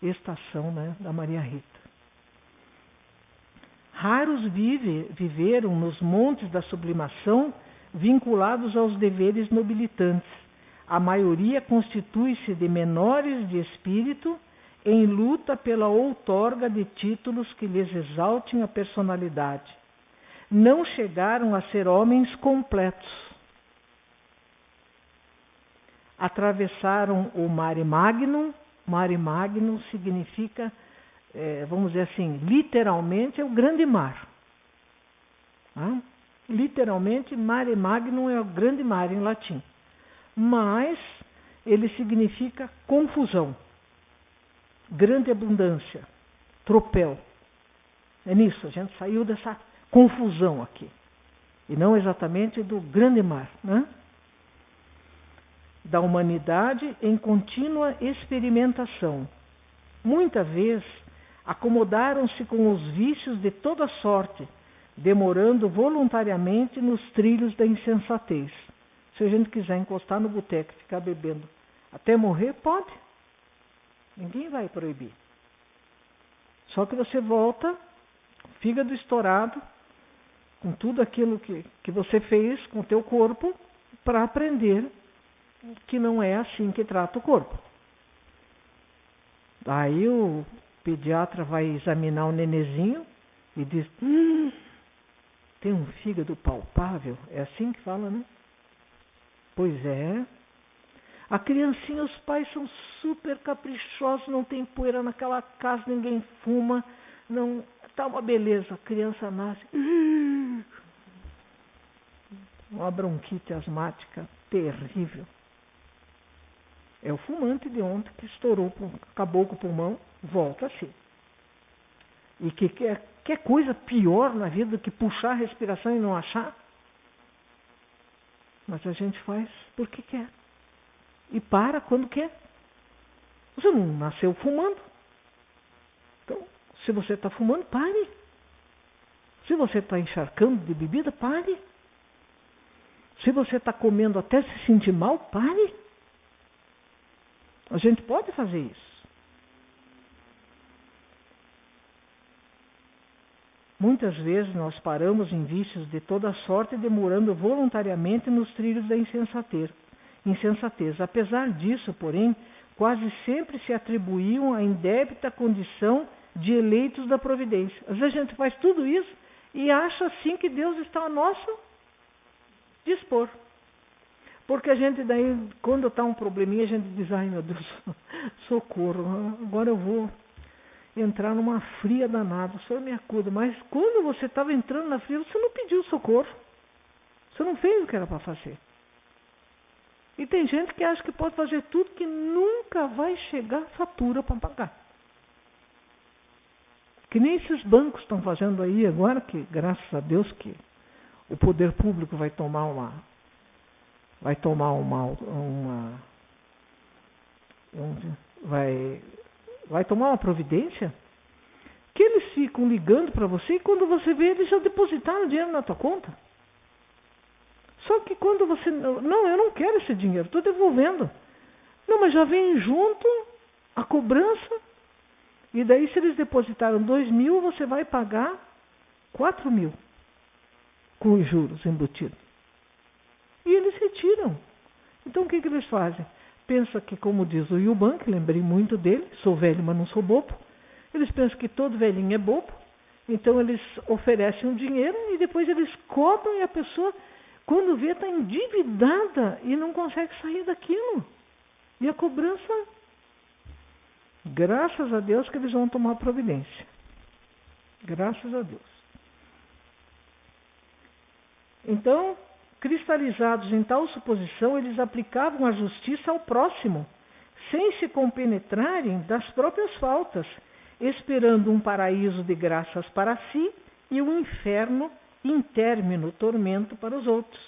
Estação, né, da Maria Rita. Raros viveram nos montes da sublimação vinculados aos deveres nobilitantes. A maioria constitui-se de menores de espírito em luta pela outorga de títulos que lhes exaltem a personalidade. Não chegaram a ser homens completos. Atravessaram o Mare Magnum. Mare Magnum significa, vamos dizer assim, literalmente é o grande mar. Literalmente, Mare Magnum é o grande mar em latim. Mas ele significa confusão, grande abundância, tropel. É nisso, a gente saiu dessa confusão aqui. E não exatamente do grande mar, né? Da humanidade em contínua experimentação. Muita vez acomodaram-se com os vícios de toda sorte, demorando voluntariamente nos trilhos da insensatez. Se a gente quiser encostar no boteco e ficar bebendo até morrer, pode. Ninguém vai proibir. Só que você volta, fígado estourado, com tudo aquilo que você fez com o teu corpo, para aprender que não é assim que trata o corpo. Aí o pediatra vai examinar o nenezinho e diz, tem um fígado palpável. É assim que fala, né? Pois é. A criancinha, os pais são super caprichosos, não tem poeira naquela casa, ninguém fuma, não, tá uma beleza. A criança nasce, uma bronquite asmática terrível. É o fumante de ontem que estourou, acabou com o pulmão, volta assim. E que quer coisa pior na vida do que puxar a respiração e não achar? Mas a gente faz porque quer. E para quando quer. Você não nasceu fumando. Então, se você está fumando, pare. Se você está encharcando de bebida, pare. Se você está comendo até se sentir mal, pare. A gente pode fazer isso. Muitas vezes nós paramos em vícios de toda sorte, demorando voluntariamente nos trilhos da insensatez. Apesar disso, porém, quase sempre se atribuíam a indébita condição de eleitos da providência. Às vezes a gente faz tudo isso e acha assim que Deus está a nosso dispor. Porque a gente daí, quando está um probleminha, a gente diz, ai meu Deus, socorro, agora eu vou entrar numa fria danada, o Senhor me acuda. Mas quando você estava entrando na fria, você não pediu socorro. Você não fez o que era para fazer. E tem gente que acha que pode fazer tudo que nunca vai chegar fatura para pagar. Que nem esses bancos estão fazendo aí agora, que graças a Deus que o poder público vai tomar uma providência, que eles ficam ligando para você e quando você vê, eles já depositaram dinheiro na tua conta. Só que quando você... Não, eu não quero esse dinheiro, estou devolvendo. Não, mas já vem junto a cobrança. E daí, se eles depositaram 2.000, você vai pagar 4.000 com os juros embutidos. E eles retiram. Então, o que eles fazem? Pensa que, como diz o Yuban, que lembrei muito dele, sou velho, mas não sou bobo. Eles pensam que todo velhinho é bobo. Então, eles oferecem um dinheiro e depois eles cobram e a pessoa, quando vê, está endividada e não consegue sair daquilo. E a cobrança, graças a Deus que eles vão tomar providência. Graças a Deus. Então, cristalizados em tal suposição, eles aplicavam a justiça ao próximo, sem se compenetrarem das próprias faltas, esperando um paraíso de graças para si e um inferno intérmino tormento para os outros.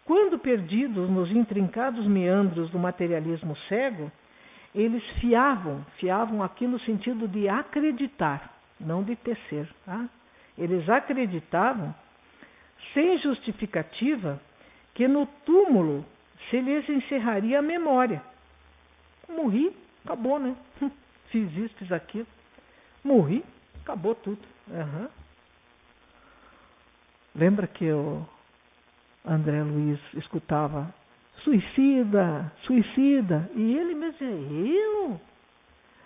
Quando perdidos nos intrincados meandros do materialismo cego, eles fiavam aqui no sentido de acreditar, não de tecer. Tá? Eles acreditavam, sem justificativa, que no túmulo se lhes encerraria a memória. Morri, acabou, né? Fiz isso, fiz aquilo. Morri, acabou tudo. Uhum. Lembra que o André Luiz escutava suicida, suicida. E ele mesmo dizia, eu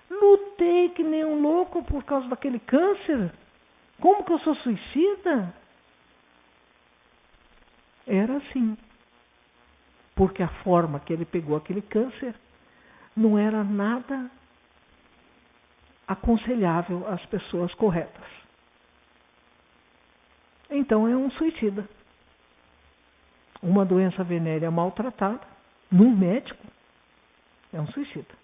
lutei que nem um louco por causa daquele câncer. Como que eu sou suicida? Era assim. Porque a forma que ele pegou aquele câncer não era nada aconselhável às pessoas corretas. Então é um suicida. Uma doença venérea maltratada, num médico, é um suicida.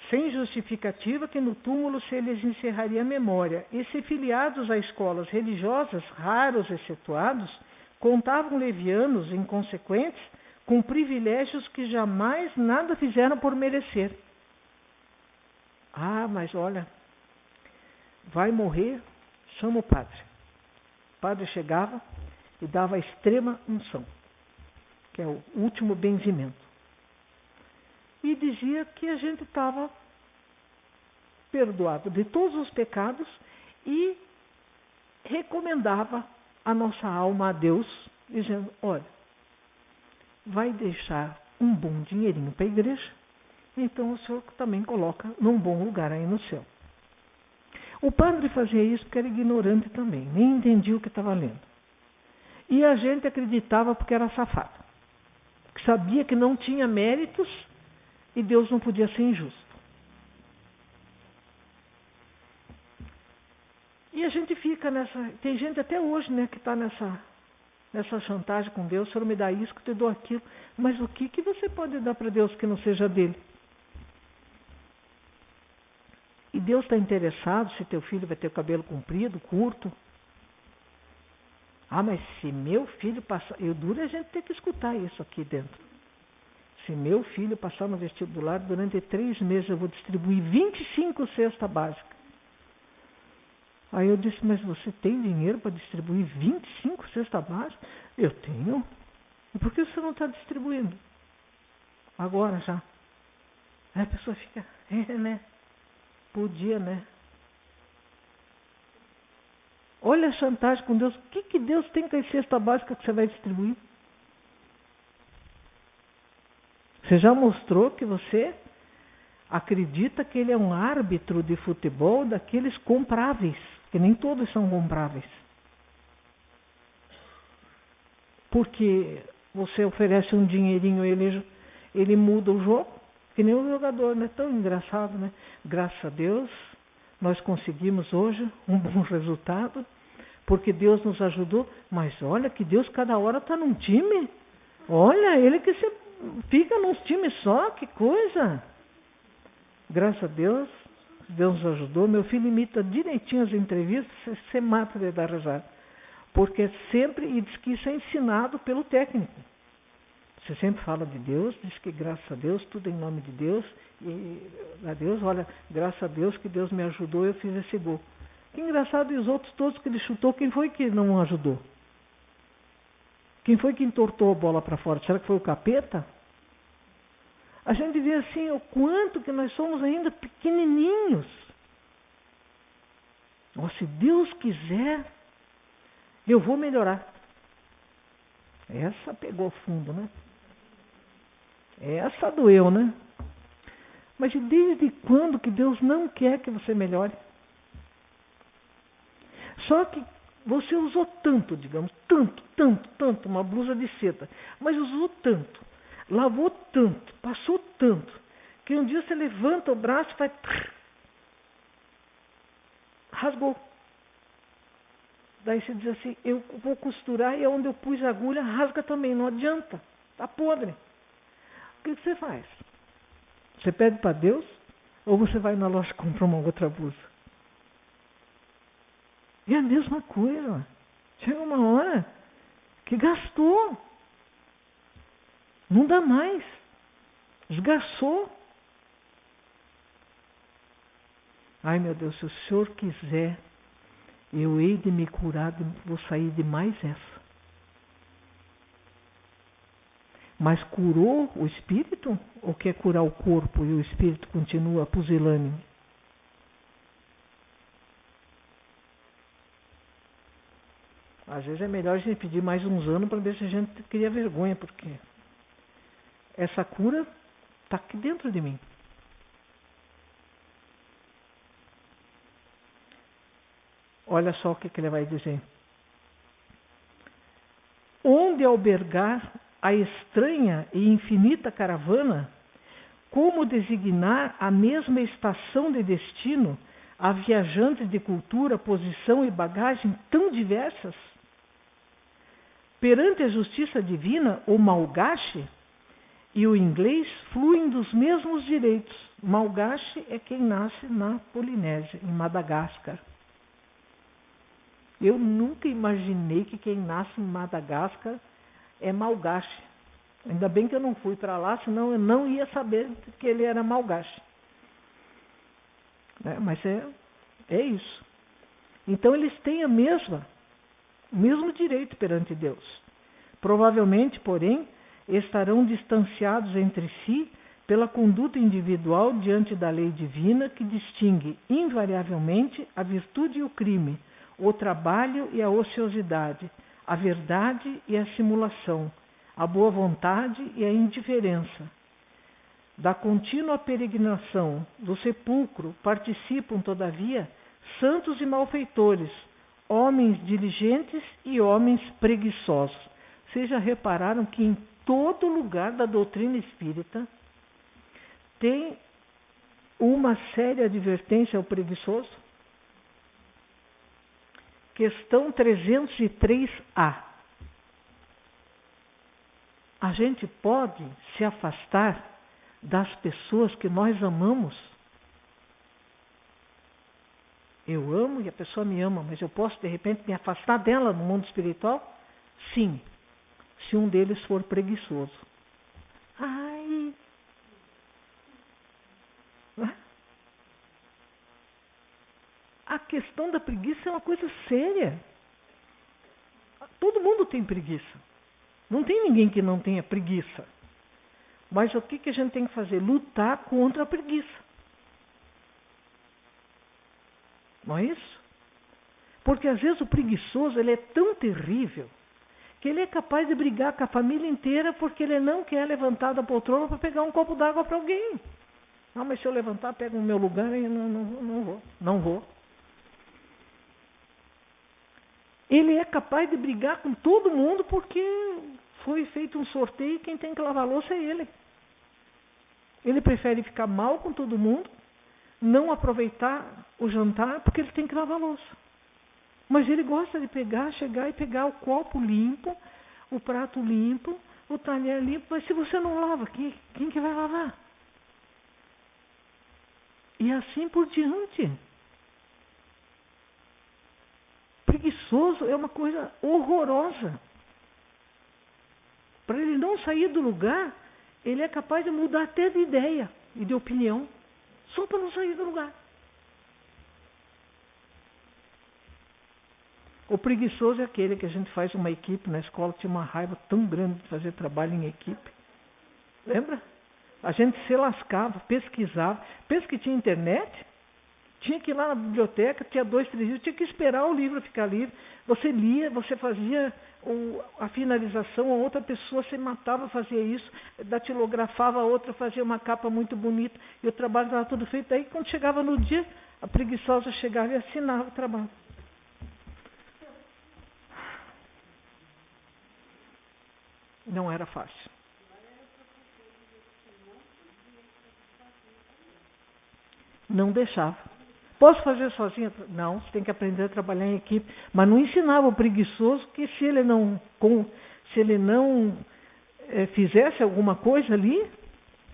Sem justificativa que no túmulo se lhes encerraria a memória. E se filiados a escolas religiosas, raros excetuados, contavam levianos inconsequentes com privilégios que jamais nada fizeram por merecer. Ah, mas olha, vai morrer, chama o padre. O padre chegava e dava a extrema unção, que é o último benzimento. E dizia que a gente estava perdoado de todos os pecados e recomendava a nossa alma a Deus, dizendo, olha, vai deixar um bom dinheirinho para a igreja, então o senhor também coloca num bom lugar aí no céu. O padre fazia isso porque era ignorante também, nem entendia o que estava lendo. E a gente acreditava porque era safado, que sabia que não tinha méritos e Deus não podia ser injusto. E a gente fica nessa... Tem gente até hoje, né, que está nessa chantagem com Deus, o senhor me dá isso, que eu te dou aquilo. Mas o que você pode dar para Deus que não seja dele? E Deus está interessado se teu filho vai ter o cabelo comprido, curto. Ah, mas se meu filho passar... Eu duro a gente ter que escutar isso aqui dentro. Se meu filho passar no vestibular, durante 3 meses eu vou distribuir 25 cestas básicas. Aí eu disse, mas você tem dinheiro para distribuir 25 cestas básicas? Eu tenho. E por que você não está distribuindo? Agora já. Aí a pessoa fica, né? Podia, né? Olha a chantagem com Deus. O que Deus tem com a cesta básica que você vai distribuir? Você já mostrou que você acredita que ele é um árbitro de futebol daqueles compráveis, que nem todos são compráveis. Porque você oferece um dinheirinho, ele muda o jogo. Que nem o jogador, né? Tão engraçado, né? Graças a Deus, nós conseguimos hoje um bom resultado, porque Deus nos ajudou. Mas olha que Deus cada hora está num time. Olha, ele que fica num time só, que coisa. Graças a Deus, Deus nos ajudou. Meu filho imita direitinho as entrevistas, você mata de dar risada. Porque sempre, e diz que isso é ensinado pelo técnico. Você sempre fala de Deus, diz que graças a Deus, tudo em nome de Deus. E a Deus, olha, graças a Deus que Deus me ajudou, eu fiz esse gol. Que engraçado, e os outros todos que ele chutou, quem foi que não ajudou? Quem foi que entortou a bola para fora? Será que foi o capeta? A gente vê assim o quanto que nós somos ainda pequenininhos. Mas se Deus quiser, eu vou melhorar. Essa pegou fundo, né? Essa doeu, né? Mas desde quando que Deus não quer que você melhore? Só que você usou tanto, digamos, tanto, uma blusa de seda, mas usou tanto, lavou tanto, passou tanto, que um dia você levanta o braço e faz... rasgou. Daí você diz assim, eu vou costurar e onde eu pus a agulha rasga também, não adianta, está podre. O que você faz? Você pede para Deus ou você vai na loja e compra uma outra blusa? É a mesma coisa. Chega uma hora que gastou. Não dá mais. Esgarçou. Ai, meu Deus, se o Senhor quiser, eu hei de me curar, vou sair de mais essa. Mas curou o espírito? Ou quer curar o corpo e o espírito continua pusilânime? Às vezes é melhor a gente pedir mais uns anos para ver se a gente cria vergonha, porque essa cura está aqui dentro de mim. Olha só o que ele vai dizer. Onde albergar a estranha e infinita caravana, como designar a mesma estação de destino a viajantes de cultura, posição e bagagem tão diversas? Perante a justiça divina, o malgache e o inglês fluem dos mesmos direitos. Malgache é quem nasce na Polinésia, em Madagascar. Eu nunca imaginei que quem nasce em Madagascar é malgache. Ainda bem que eu não fui para lá, senão eu não ia saber que ele era malgache. Mas é isso. Então eles têm o mesmo direito perante Deus. Provavelmente, porém, estarão distanciados entre si pela conduta individual diante da lei divina que distingue invariavelmente a virtude e o crime, o trabalho e a ociosidade, a verdade e a simulação, a boa vontade e a indiferença. Da contínua peregrinação do sepulcro participam, todavia, santos e malfeitores, homens diligentes e homens preguiçosos. Vocês já repararam que em todo lugar da doutrina espírita tem uma séria advertência ao preguiçoso? Questão 303A. A gente pode se afastar das pessoas que nós amamos? Eu amo e a pessoa me ama, mas eu posso de repente me afastar dela no mundo espiritual? Sim, se um deles for preguiçoso. Ai! A questão da preguiça é uma coisa séria. Todo mundo tem preguiça. Não tem ninguém que não tenha preguiça. Mas o que a gente tem que fazer? Lutar contra a preguiça. Não é isso? Porque às vezes o preguiçoso ele é tão terrível que ele é capaz de brigar com a família inteira porque ele não quer levantar da poltrona para pegar um copo d'água para alguém. Não, mas se eu levantar, pega o meu lugar e não vou. Ele é capaz de brigar com todo mundo porque foi feito um sorteio e quem tem que lavar a louça é ele. Ele prefere ficar mal com todo mundo, não aproveitar o jantar porque ele tem que lavar a louça. Mas ele gosta de chegar e pegar o copo limpo, o prato limpo, o talher limpo. Mas se você não lava, quem que vai lavar? E assim por diante. Preguiçoso é uma coisa horrorosa. Para ele não sair do lugar, ele é capaz de mudar até de ideia e de opinião, só para não sair do lugar. O preguiçoso é aquele que a gente faz uma equipe na escola, tinha uma raiva tão grande de fazer trabalho em equipe. Lembra? A gente se lascava, pesquisava. Pensa que tinha internet, tinha que ir lá na biblioteca, tinha 2, 3 dias, tinha que esperar o livro ficar livre. Você lia, você fazia a finalização, a outra pessoa se matava, fazia isso, datilografava, a outra fazia uma capa muito bonita, e o trabalho estava tudo feito. Aí, quando chegava no dia, a preguiçosa chegava e assinava o trabalho. Não era fácil. Não deixava. Posso fazer sozinha? Não, você tem que aprender a trabalhar em equipe. Mas não ensinava o preguiçoso que se ele não fizesse alguma coisa ali,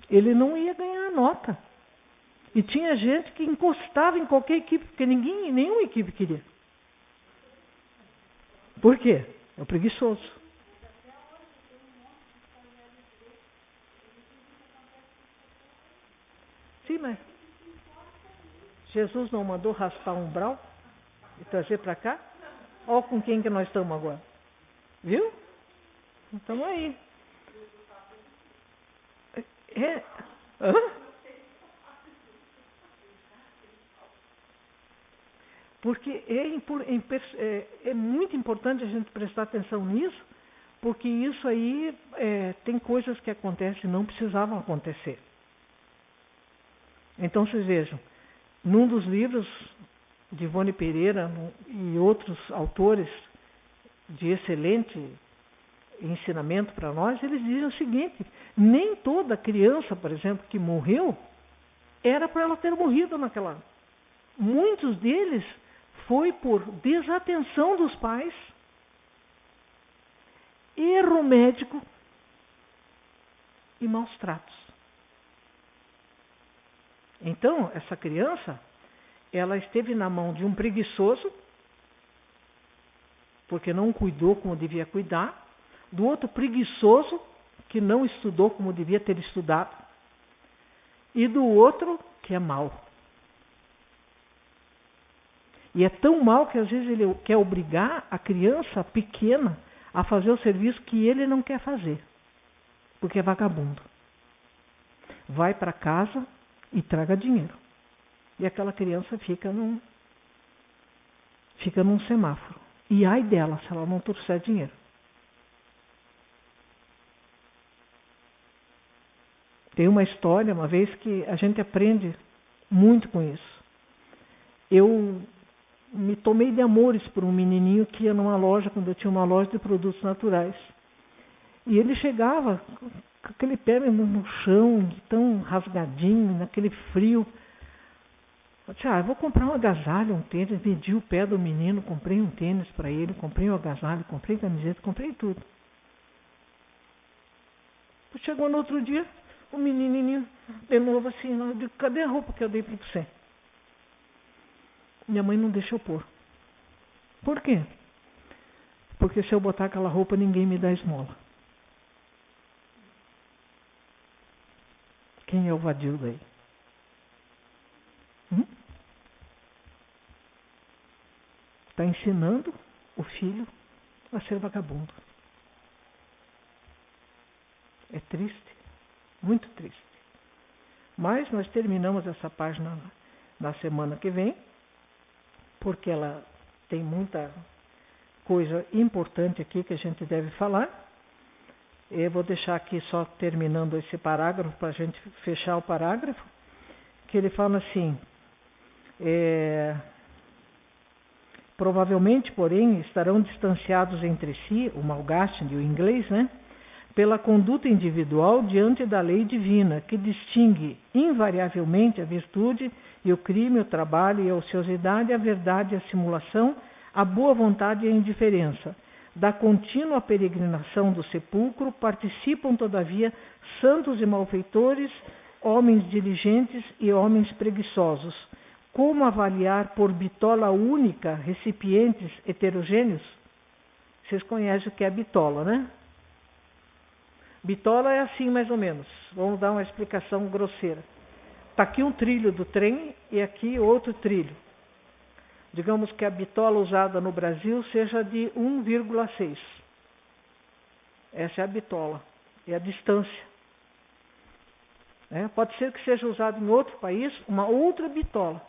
ele não ia ganhar nota. E tinha gente que encostava em qualquer equipe, porque nenhuma equipe queria. Por quê? É o preguiçoso. Sim, mas Jesus não mandou raspar um umbral e trazer para cá? Olha com quem que nós estamos agora. Viu? Estamos aí. Hã? Porque é muito importante a gente prestar atenção nisso, porque isso aí tem coisas que acontecem e não precisavam acontecer. Então, vocês vejam, num dos livros de Ivone Pereira e outros autores de excelente ensinamento para nós, eles dizem o seguinte: nem toda criança, por exemplo, que morreu, era para ela ter morrido naquela. Muitos deles foi por desatenção dos pais, erro médico e maus tratos. Então, essa criança, ela esteve na mão de um preguiçoso, porque não cuidou como devia cuidar, do outro preguiçoso, que não estudou como devia ter estudado, e do outro que é mau. E é tão mau que às vezes ele quer obrigar a criança pequena a fazer o serviço que ele não quer fazer, porque é vagabundo. Vai para casa e traga dinheiro. E aquela criança fica num semáforo. E ai dela se ela não trouxer dinheiro. Tem uma história, uma vez, que a gente aprende muito com isso. Eu me tomei de amores por um menininho que ia numa loja, quando eu tinha uma loja de produtos naturais. E ele chegava com aquele pé no chão, tão rasgadinho, naquele frio. Eu disse, eu vou comprar um agasalho, um tênis. Medi o pé do menino, comprei um tênis para ele, comprei um agasalho, comprei camiseta, comprei tudo. Chegou no outro dia, o menininho, de novo assim, eu digo, cadê a roupa que eu dei para você? Minha mãe não deixou pôr. Por quê? Porque se eu botar aquela roupa, ninguém me dá esmola. Quem é o vadio daí? Está ensinando o filho a ser vagabundo. É triste, muito triste. Mas nós terminamos essa página na semana que vem, porque ela tem muita coisa importante aqui que a gente deve falar. Eu vou deixar aqui só terminando esse parágrafo para a gente fechar o parágrafo, que ele fala assim: provavelmente, porém, estarão distanciados entre si, o Malgastn e o inglês, né, pela conduta individual diante da lei divina, que distingue invariavelmente a virtude e o crime, o trabalho e a ociosidade, a verdade e a simulação, a boa vontade e a indiferença. Da contínua peregrinação do sepulcro participam, todavia, santos e malfeitores, homens diligentes e homens preguiçosos. Como avaliar por bitola única recipientes heterogêneos? Vocês conhecem o que é bitola, né? Bitola é assim, mais ou menos. Vamos dar uma explicação grosseira. Está aqui um trilho do trem e aqui outro trilho. Digamos que a bitola usada no Brasil seja de 1,6. Essa é a bitola, é a distância. Pode ser que seja usado em outro país uma outra bitola.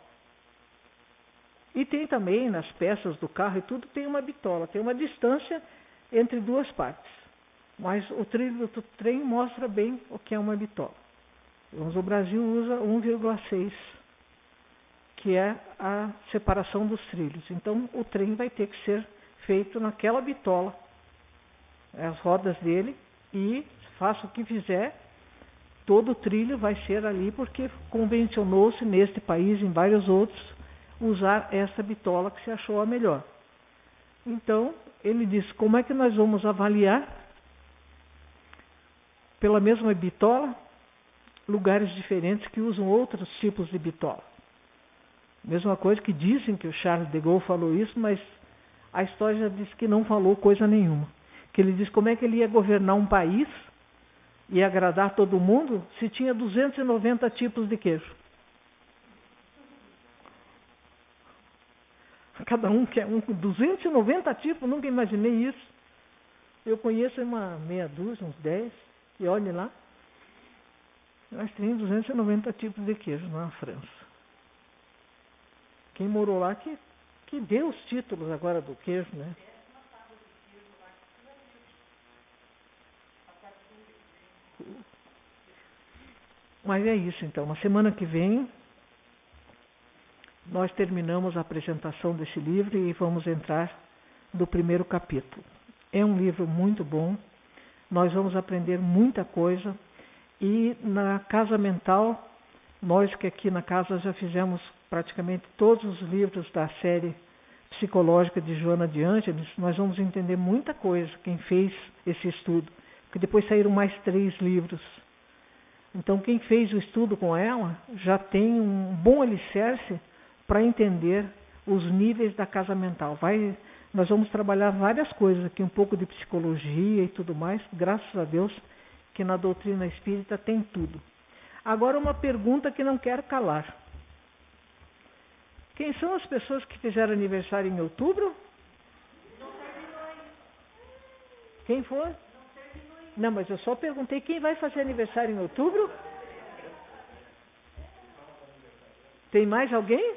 E tem também nas peças do carro e tudo tem uma bitola, tem uma distância entre duas partes. Mas o trilho do trem mostra bem o que é uma bitola. O Brasil usa 1,6, que é a separação dos trilhos. Então o trem vai ter que ser feito naquela bitola, as rodas dele, e faça o que fizer, todo o trilho vai ser ali, porque convencionou-se neste país e em vários outros usar essa bitola que se achou a melhor. Então, ele diz, como é que nós vamos avaliar, pela mesma bitola, lugares diferentes que usam outros tipos de bitola. Mesma coisa que dizem que o Charles de Gaulle falou isso, mas a história já diz que não falou coisa nenhuma. Que ele diz como é que ele ia governar um país e agradar todo mundo se tinha 290 tipos de queijo. Cada um quer 290 tipos, nunca imaginei isso. Eu conheço uma meia dúzia, uns 10, e olhe lá. Nós temos 290 tipos de queijo na França. Quem morou lá que deu os títulos agora do queijo, né? Mas é isso então, na semana que vem nós terminamos a apresentação desse livro e vamos entrar no primeiro capítulo. É um livro muito bom, nós vamos aprender muita coisa e na Casa Mental, nós que aqui na casa já fizemos praticamente todos os livros da série psicológica de Joana de Ângeles, nós vamos entender muita coisa, quem fez esse estudo, porque depois saíram mais 3 livros. Então quem fez o estudo com ela já tem um bom alicerce para entender os níveis da casa mental. Nós vamos trabalhar várias coisas aqui, um pouco de psicologia e tudo mais, graças a Deus que na doutrina espírita tem tudo. Agora uma pergunta que não quero calar. Quem são as pessoas que fizeram aniversário em outubro? Quem foi? Não, mas eu só perguntei quem vai fazer aniversário em outubro? Tem mais alguém?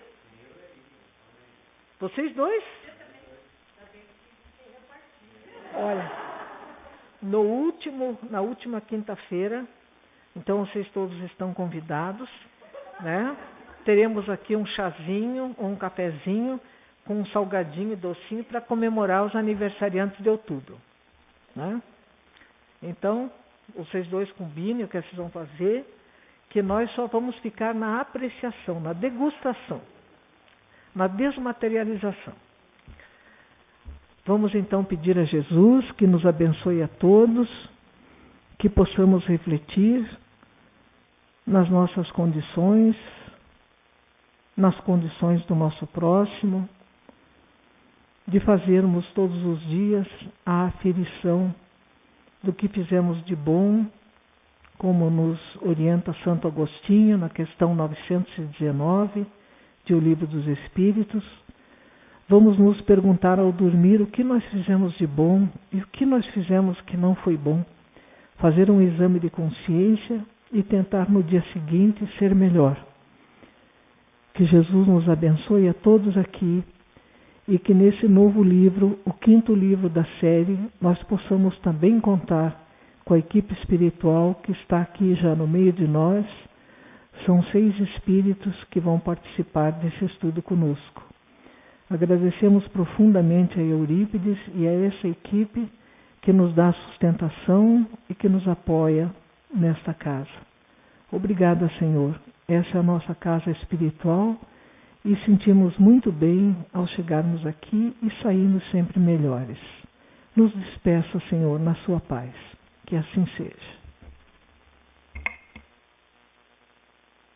Vocês dois? Olha, na última quinta-feira, então vocês todos estão convidados, né? Teremos aqui um chazinho, um cafezinho, com um salgadinho e docinho para comemorar os aniversariantes de outubro, né? Então, vocês dois combinem o que vocês vão fazer, que nós só vamos ficar na apreciação, na degustação, na desmaterialização. Vamos então pedir a Jesus que nos abençoe a todos, que possamos refletir nas nossas condições, nas condições do nosso próximo, de fazermos todos os dias a aferição do que fizemos de bom, como nos orienta Santo Agostinho na questão 919 de O Livro dos Espíritos. Vamos nos perguntar ao dormir o que nós fizemos de bom e o que nós fizemos que não foi bom. Fazer um exame de consciência e tentar no dia seguinte ser melhor. Que Jesus nos abençoe a todos aqui e que nesse novo livro, o 5º livro da série, nós possamos também contar com a equipe espiritual que está aqui já no meio de nós. São 6 espíritos que vão participar desse estudo conosco. Agradecemos profundamente a Eurípides e a essa equipe que nos dá sustentação e que nos apoia nesta casa. Obrigada, Senhor. Essa é a nossa casa espiritual e sentimos muito bem ao chegarmos aqui e sairmos sempre melhores. Nos despeça, Senhor, na sua paz. Que assim seja.